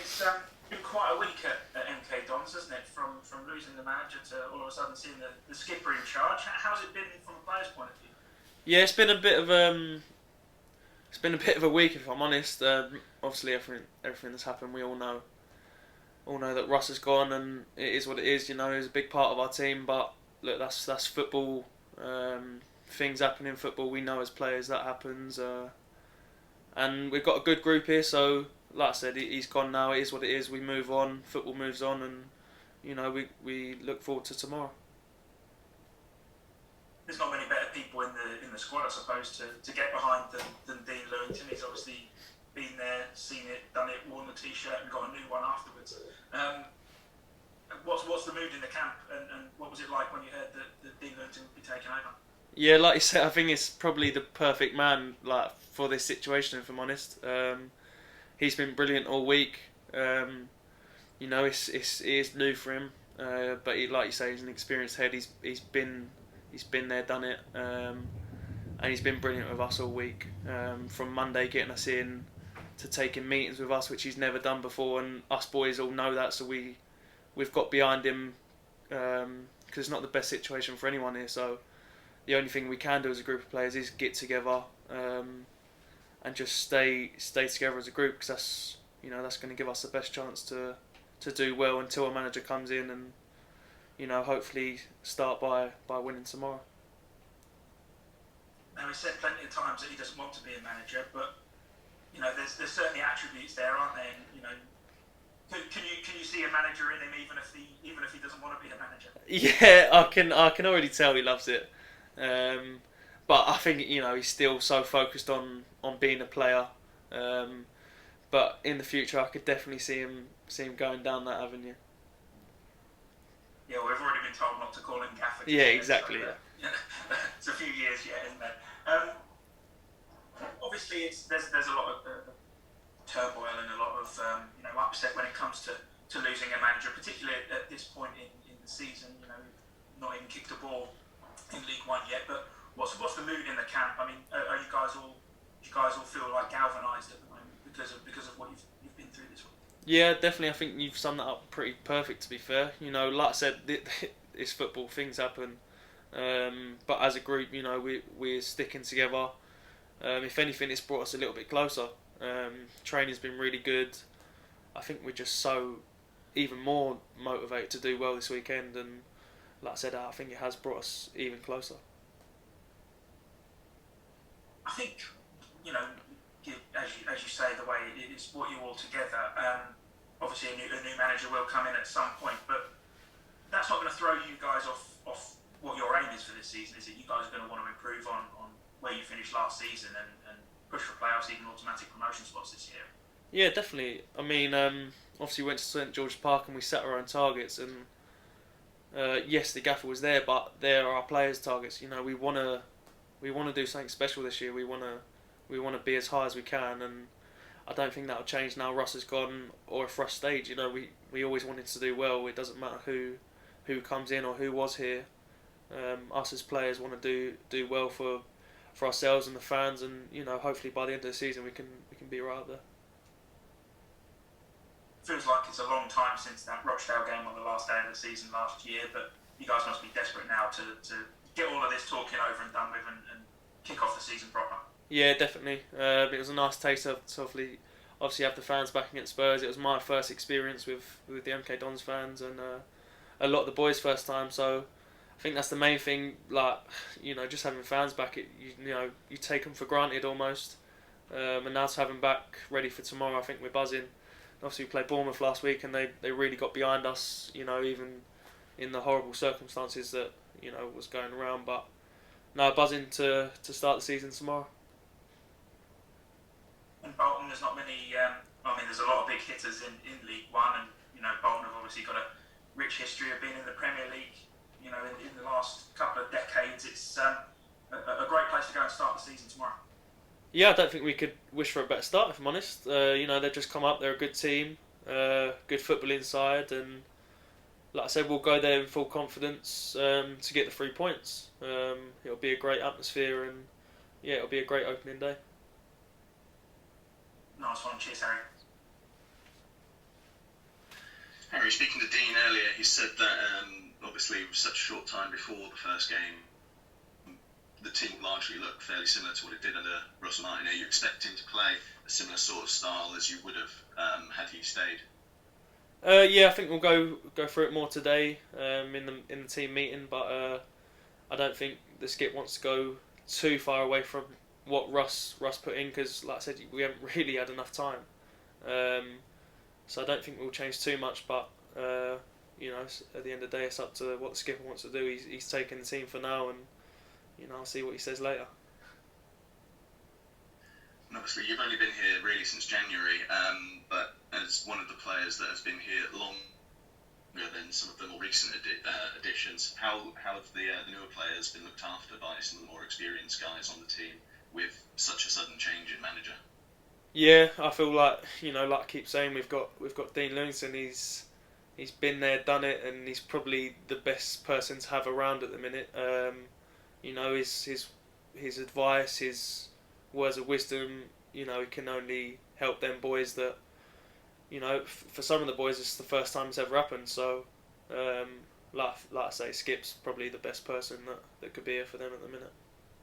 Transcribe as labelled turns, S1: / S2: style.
S1: it's been quite a week at MK Dons, hasn't it? From losing the manager to all of a sudden seeing the skipper in charge. How's it been from a player's point of view?
S2: Yeah, it's been a bit of a week if I'm honest. Obviously, everything that's happened, we all know that Russ has gone, and it is what it is. You know, he's a big part of our team, but look, that's football. Things happen in football. We know as players that happens, and we've got a good group here. So, like I said, he's gone now. It is what it is. We move on. Football moves on, and you know, we look forward to tomorrow.
S1: There's not many better people in the squad, I suppose, to get behind than Dean Lewington. He's obviously been there, seen it, done it, worn the t-shirt, and got a new one afterwards. What's the mood in the camp, and what was it like when you heard that Dean Lewington would be taken over?
S2: Yeah, like you said, I think it's probably the perfect man like for this situation. If I'm honest, he's been brilliant all week. You know, it is new for him, but like you say, he's an experienced head. He's been there, done it, and he's been brilliant with us all week. From Monday, getting us in to taking meetings with us, which he's never done before, and us boys all know that, so we've got behind him because it's not the best situation for anyone here. So the only thing we can do as a group of players is get together and just stay together as a group, because that's going to give us the best chance to do well until a manager comes in and hopefully start by winning tomorrow.
S1: Now, he said plenty of times that he doesn't want to be a manager, but there's certainly attributes there, aren't there? And, can you see a manager in him even if he doesn't want to be a manager?
S2: Yeah, I can already tell he loves it. But I think he's still so focused on being a player. But in the future, I could definitely see him going down that avenue.
S1: Yeah, well, we've already been told not to call him Gaffer.
S2: Yeah, exactly.
S1: So, it's a few years yet, isn't there? Obviously, there's a lot of turmoil and a lot of upset when it comes to losing a manager, particularly at this point in the season. Not even kicked a ball in League One yet. But what's the mood in the camp? I mean, are you guys all feel like galvanised at the moment because of what you've been through this week?
S2: Yeah, definitely. I think you've summed that up pretty perfect, to be fair. Like I said, it's football, things happen. But as a group, we're sticking together. If anything, it's brought us a little bit closer. Training's been really good. I think we're just so even more motivated to do well this weekend. And like I said, I think it has brought us even closer.
S1: I think, as you say, the way it's brought you all together. Obviously, a new manager will come in at some point, but that's not going to throw you guys off what your aim is for this season, is it? You guys are going to want to improve on where you finished last season and push for playoffs, even automatic promotion spots this year.
S2: Yeah, definitely. I mean, obviously we went to St George's Park and we set our own targets, and yes, the gaffer was there, but there are our players' targets. We want to do something special this year. We want to be as high as we can, and I don't think that'll change now Russ has gone or if Russ stayed. We always wanted to do well. It doesn't matter who comes in or who was here. Us as players want to do well for ourselves and the fans, and hopefully by the end of the season we can be right up there.
S1: Feels like it's a long time since that Rochdale game on the last day of the season last year, but you guys must be desperate now to get all of this talking over and done with and kick off the season proper. Yeah,
S2: definitely. It was a nice taste of obviously have the fans back against Spurs. It was my first experience with the MK Dons fans, and a lot of the boys' first time. So I think that's the main thing. Like just having fans back, you take them for granted almost. And now to have them back ready for tomorrow, I think we're buzzing. Obviously, we played Bournemouth last week, and they really got behind us. Even in the horrible circumstances that was going around. But now buzzing to start the season tomorrow.
S1: In Bolton, there's not many. There's a lot of big hitters in League One, and Bolton have obviously got a rich history of being in the Premier League. In the last couple of decades, it's a great place to go and start the season tomorrow.
S2: Yeah, I don't think we could wish for a better start, if I'm honest. They've just come up. They're a good team, good football inside, and like I said, we'll go there in full confidence to get the 3 points. It'll be a great atmosphere, and yeah, it'll be a great opening day.
S1: Nice one. Cheers, Harry.
S3: was speaking to Dean earlier. He said that obviously with such a short time before the first game, the team largely looked fairly similar to what it did under Russell Martin. Are you expecting to play a similar sort of style as you would have had he stayed?
S2: Yeah, I think we'll go through it more today in the team meeting, but I don't think the skip wants to go too far away from what Russ put in, because, like I said, we haven't really had enough time. So I don't think we'll change too much, but at the end of the day, it's up to what the skipper wants to do. He's taking the team for now, and I'll see what he says later.
S3: And obviously, you've only been here really since January, but as one of the players that has been here longer than some of the more recent additions, how have the newer players been looked after by some of the more experienced guys on the team with such a sudden change in manager?
S2: Yeah, I feel like like I keep saying, we've got Dean Livingston. He's been there, done it, and he's probably the best person to have around at the minute. His advice, his words of wisdom, he can only help them boys that, for some of the boys it's the first time it's ever happened. So, like I say, Skip's probably the best person that could be here for them at the minute.